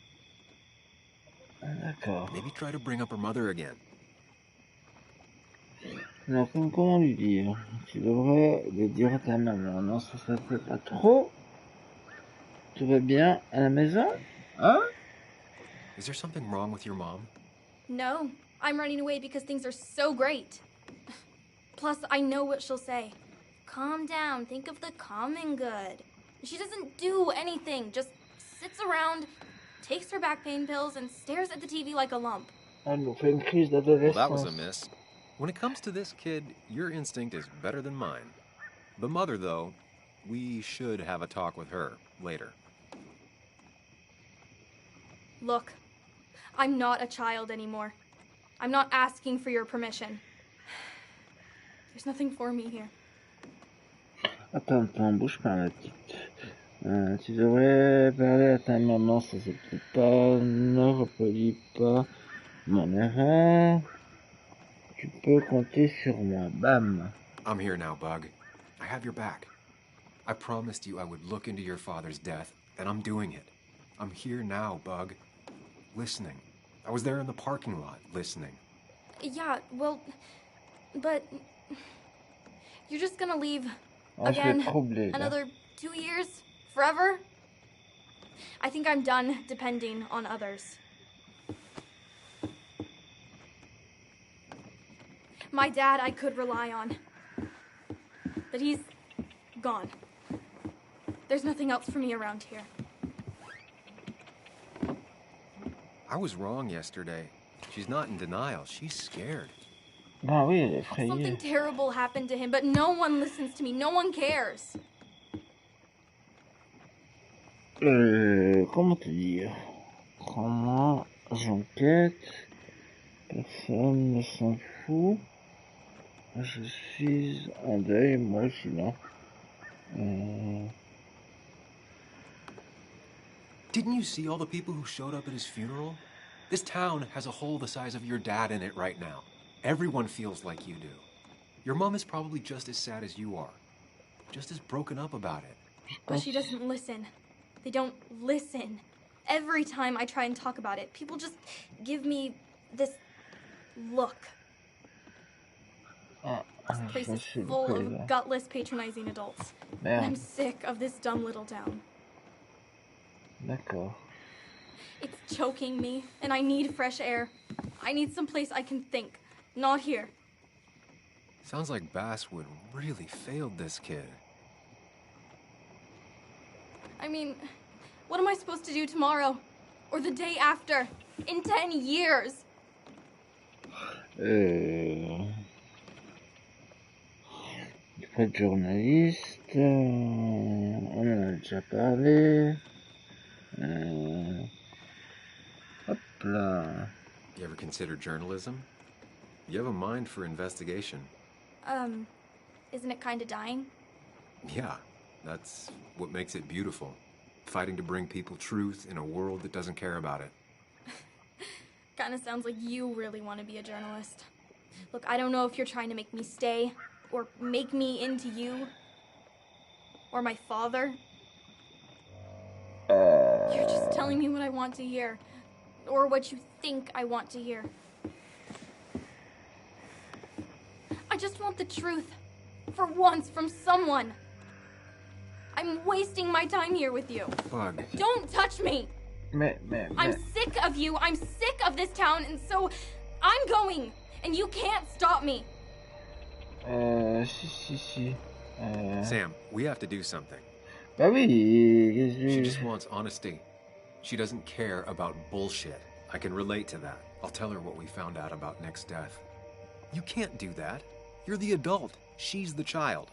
D'accord. Maybe try to bring up her mother again. Alors, comment lui dire? Tu devrais le dire à ta maman. Non, ça ne fait pas trop. Tout va bien à la maison? Hein? Is there something wrong with your mom? No, I'm running away because things are so great. Plus, I know what she'll say. Calm down, think of the common good. She doesn't do anything, just sits around, takes her back pain pills, and stares at the TV like a lump. Elle nous fait une crise Well, that was a d'adolescence. miss. When it comes to this kid, your instinct is better than mine. The mother, though, we should have a talk with her later. Look, I'm not a child anymore. I'm not asking for your permission. There's nothing for me here. Attends, bouge pas, ma petite. Tu devrais parler à ta maman, ça c'est peut-être pas... Ne reproduis pas mon erreur. Tu peux compter sur moi. Bam. I'm here now, Bug. I have your back. I promised you I would look into your father's death, and I'm doing it. I'm here now, Bug. Listening. I was there in the parking lot, listening. Yeah, well, but you're just gonna leave Ah, je vais again être troublé, là. another 2 years? Forever? I think I'm done depending on others. My dad I could rely on, but he's gone. There's nothing else for me around here. I was wrong yesterday. She's not in denial. She's scared. Ah oui, elle est effrayée. Something terrible happened to him, but no one listens to me. No one cares. Comment te dire? Crois-moi, j'enquête. Personne ne s'en fout. Je suis en deuil, moi je suis là. Didn't you see all the people who showed up at his funeral? This town has a hole the size of your dad in it right now. Everyone feels like you do. Your mom is probably just as sad as you are. Just as broken up about it. But she doesn't listen. They don't listen. Every time I try and talk about it, people just give me this look. This place is full of gutless, patronizing adults. And I'm sick of this dumb little town. D'accord. It's choking me, and I need fresh air. I need some place I can think. Not here. Sounds like Basswood really failed this kid. I mean, what am I supposed to do tomorrow? Or the day after? In 10 years? Il faut être journaliste. On en a déjà parlé. Hop là. You ever consider journalism? You have a mind for investigation. Isn't it kind of dying? Yeah, that's what makes it beautiful. Fighting to bring people truth in a world that doesn't care about it. Kind of sounds like you really want to be a journalist. Look, I don't know if you're trying to make me stay, or make me into you, or my father. You're just telling me what I want to hear, or what you think I want to hear. I just want the truth, for once, from someone. I'm wasting my time here with you. Bug. Don't touch me! I'm sick of you, I'm sick of this town, and so I'm going, and you can't stop me. Si. Sam, we have to do something. Bah oui, She just wants honesty. She doesn't care about bullshit. I can relate to that. I'll tell her what we found out about Nick's death. You can't do that. You're the adult. She's the child.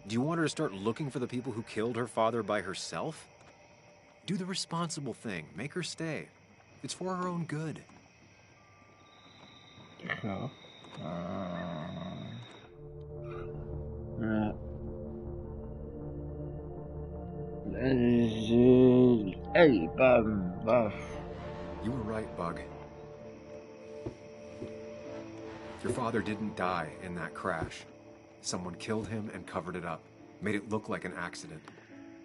Do you want her to start looking for the people who killed her father by herself? Do the responsible thing. Make her stay. It's for her own good. D'accord. Hey, bam, baf. You were right, Bug. Your father didn't die in that crash. Someone killed him and covered it up, made it look like an accident.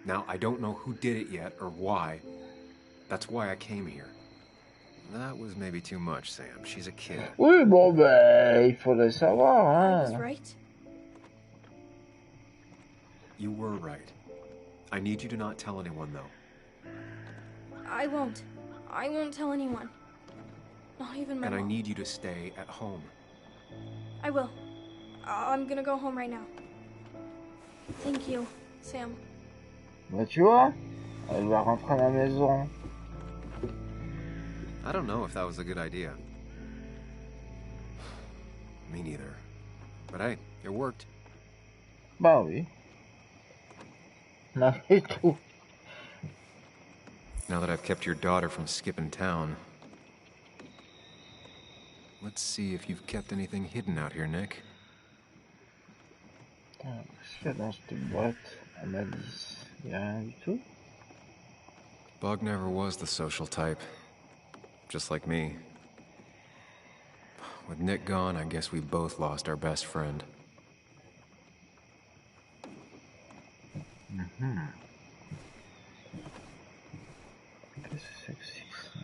Now, I don't know who did it yet or why. That's why I came here. That was maybe too much, Sam. She's a kid. Oui, bon, ben, il faudrait savoir, I was hein. right. You were right. I need you to not tell anyone, though. I won't. I won't tell anyone. Not even my And I mom. need you to stay at home. I will. I'm gonna go home right now. Thank you, Sam. Bah tu vois, elle va rentrer à la maison. I don't know if that was a good idea. Me neither. But hey, it worked. Bah oui. Malgré tout. Now that I've kept your daughter from skipping town. Let's see if you've kept anything hidden out here, Nick. Qu'est-ce qu'il y a dans cette boîte à malice? Il n'y a rien du tout. Bug never was the social type. Just like me. With Nick gone, I guess we both lost our best friend. Qu'est-ce que c'est que ça?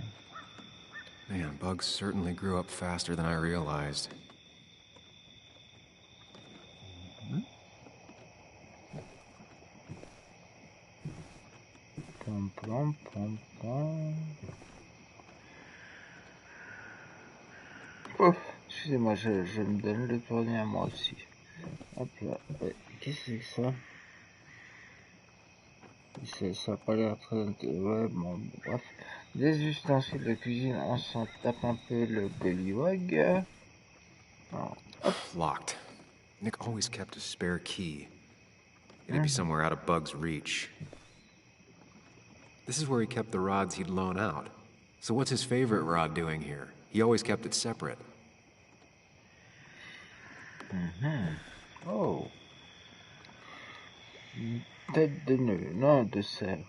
Man, Bug certainly grew up faster than I realized. Pom pom pom pom. Oh, excusez-moi, je me donne le tourner à moi aussi. Hop là. Qu'est-ce que c'est que ça? Ça a pas l'air très... Ouais, bon, bref. Des ustensiles de cuisine, on s'en tape un peu le gollywog. Alors, hop. Locked. Nick always kept a spare key. It'd be somewhere out of Bug's reach. This is where he kept the rods he'd loan out. So what's his favorite rod doing here? He always kept it separate. Oh. Une tête de nœud, non, de cerf.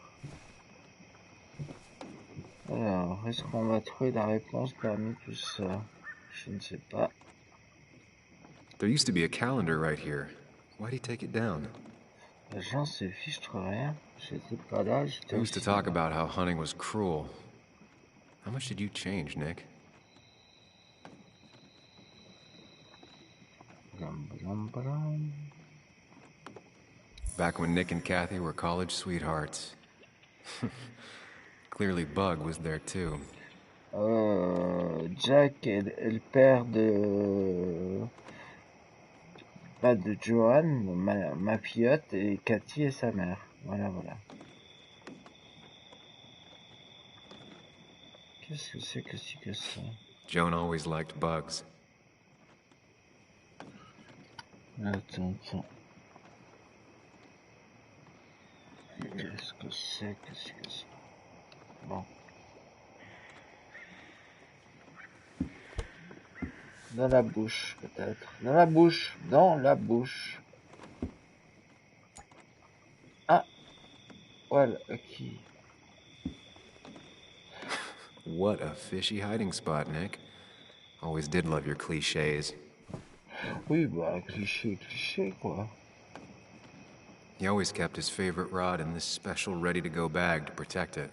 Alors, est-ce qu'on va trouver la réponse parmi tout ça? Je ne sais pas. There used to be a calendar right here. Why'd he take it down? J'en sais fiche rien. J'étais pas là, j'étais They used to aussi talk là. about how hunting was cruel. How much did you change, Nick? Blam, blam, blam. Back when Nick and Kathy were college sweethearts. Clearly Bug was there too. Jack est le père de... Pas de Joanne, ma filleute, et Cathy est sa mère. Voilà, voilà. Qu'est-ce que c'est que ça? Joan always liked bugs. Attends. Qu'est-ce que c'est? Bon. Dans la bouche, peut-être. Dans la bouche. Ah! Voilà, ok. What a fishy hiding spot, Nick. Always did love your cliches. Oui, bah, cliché, quoi. He always kept his favorite rod in this special ready-to-go bag to protect it.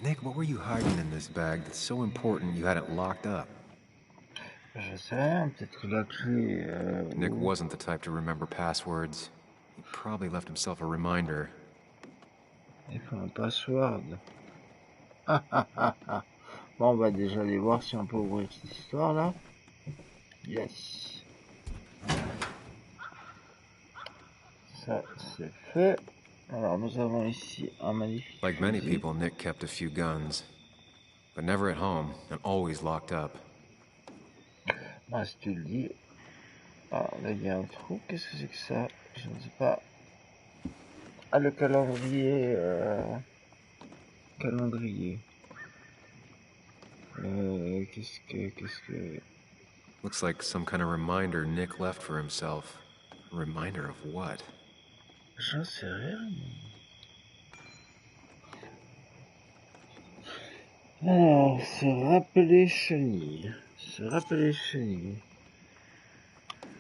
Nick, what were you hiding in this bag that's so important you had it locked up? Je sais rien, peut-être la clé, Nick wasn't the type to remember passwords. He probably left himself a reminder. Il faut un password. Bon, on va déjà aller voir si on peut ouvrir cette histoire-là. Yes. Ça, c'est fait. Alors, nous avons ici un magnifique Like many fusil. people, Nick kept a few guns. But never at home, and always locked up. Ah, si tu le dis. Ah, là, il y a un trou. Qu'est-ce que c'est que ça? Je ne sais pas. Ah, le calendrier. Calendrier. Qu'est-ce que... Looks like some kind of reminder Nick left for himself. A reminder of what? J'en sais rien. Alors, se rappeler chenille.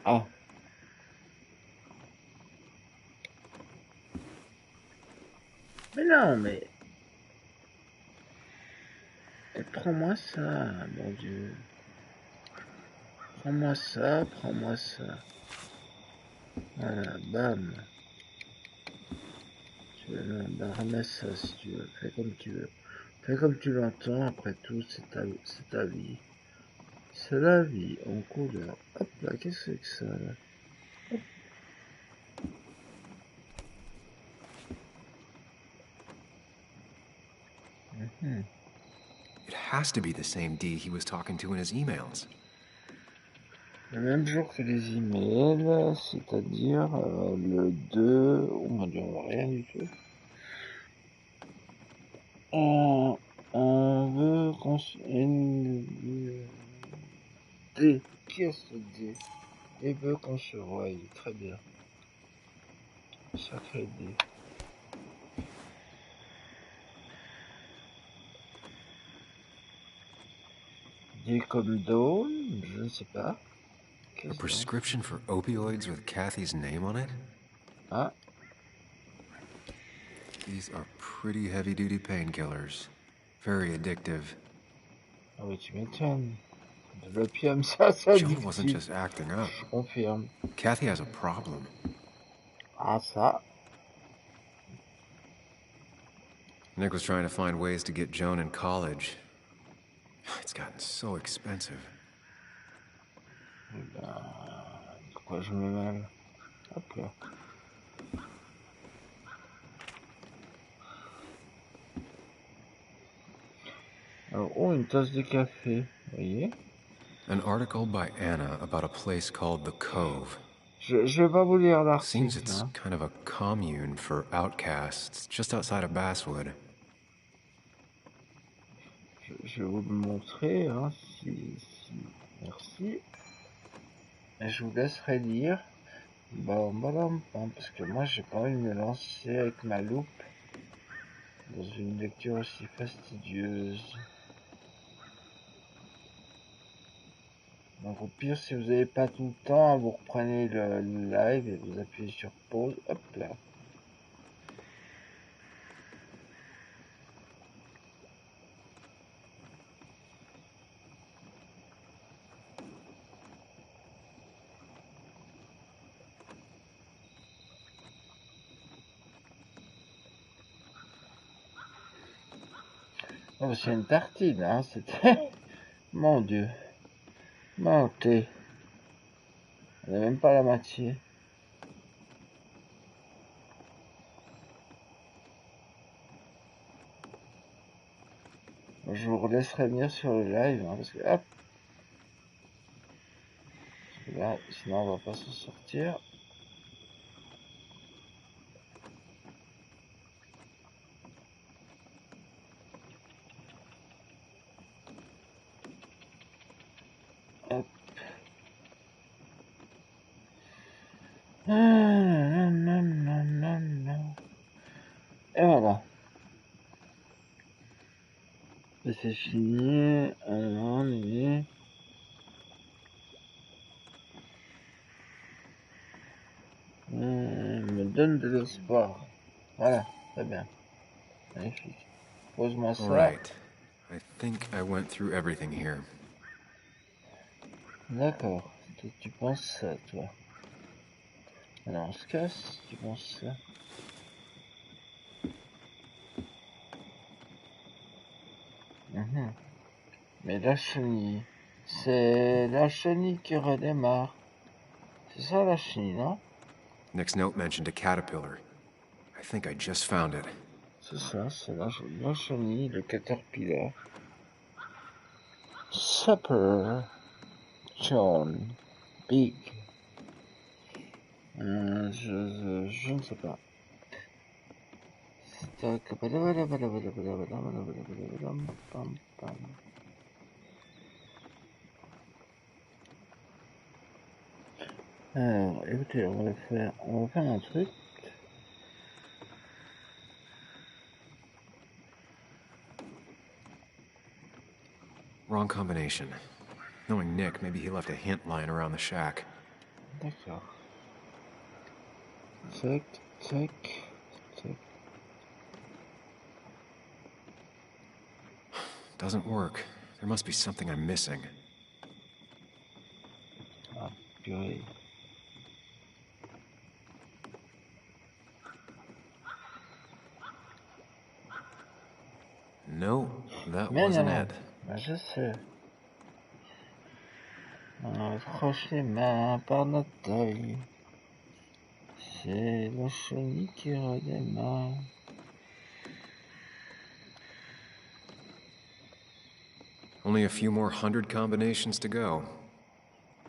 Ah. Mais non, mais... Prends-moi ça, mon Dieu. Prends-moi ça. Voilà, bam. Bah, remets ça si tu veux. Fais comme tu veux. Fais comme tu l'entends, après tout, c'est ta vie. C'est la vie en couleur. Hop là, qu'est-ce que c'est que ça là? It has to be the same D he was talking to in his emails. Le même jour que les emails, c'est-à-dire le 2... Oh mon dieu, on voit rien du tout. On veut qu'on se... D. Qu'est-ce que D? Il veut qu'on se voie. Très bien. Sacré D. D comme Dawn, je ne sais pas. A prescription for opioids with Kathy's name on it? Ah. These are pretty heavy-duty painkillers. Very addictive. Ah oui, tu m'étonnes. De l'opium, ça Joan wasn't addictif. just acting up. Je confirme. Kathy has a problem. Ah, ça. Nick was trying to find ways to get Joan in college. It's gotten so expensive. Pourquoi je me mets mal? Hop là. Alors, oh, une tasse de café. Vous voyez? An article by Anna about a place called The Cove. Je vais pas vous lire l'article. Seems it's kind of a commune for outcasts just outside of Basswood. Je vais vous le montrer, hein, merci. Et je vous laisserai lire. Parce que moi, j'ai pas envie de me lancer avec ma loupe dans une lecture aussi fastidieuse. Donc au pire, si vous n'avez pas tout le temps, vous reprenez le live et vous appuyez sur pause. Hop là. Oh, c'est une tartine, hein, c'était... Mon Dieu. Montez. On n'est même pas à la moitié. Je vous laisserai venir sur le live, hein, parce que hop. Parce que là, sinon on va pas s'en sortir. Hop. Non. Et voilà. Et c'est fini. On est... me donne de l'espoir. Voilà, très bien. Magnifique. Pose-moi ça. All right. I think I went through everything here. D'accord. Tu penses ça, toi. Alors, on se casse. Tu penses ça. Mais la chenille. C'est la chenille qui redémarre. C'est ça, la chenille, non? Nick's note mentioned a caterpillar. I think I just found it. C'est ça, c'est la chenille, le caterpillar. Supper. John. Big. Je ne sais pas. Alors, écoutez, on va faire un truc. Wrong combination. Knowing Nick, maybe he left a hint lying around the shack. D'accord. Tac, tac, tac. Doesn't work. There must be something I'm missing. Ah, purée. No, that Mais wasn't non, it. je sais. On approche les mains par notre œil. C'est le chenille qui redémarre. Only a few more 100 combinations to go.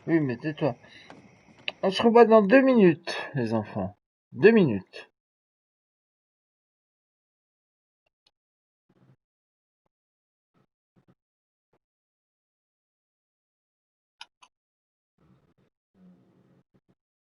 Oui, mais tais-toi. On se revoit dans 2 minutes, les enfants. 2 minutes.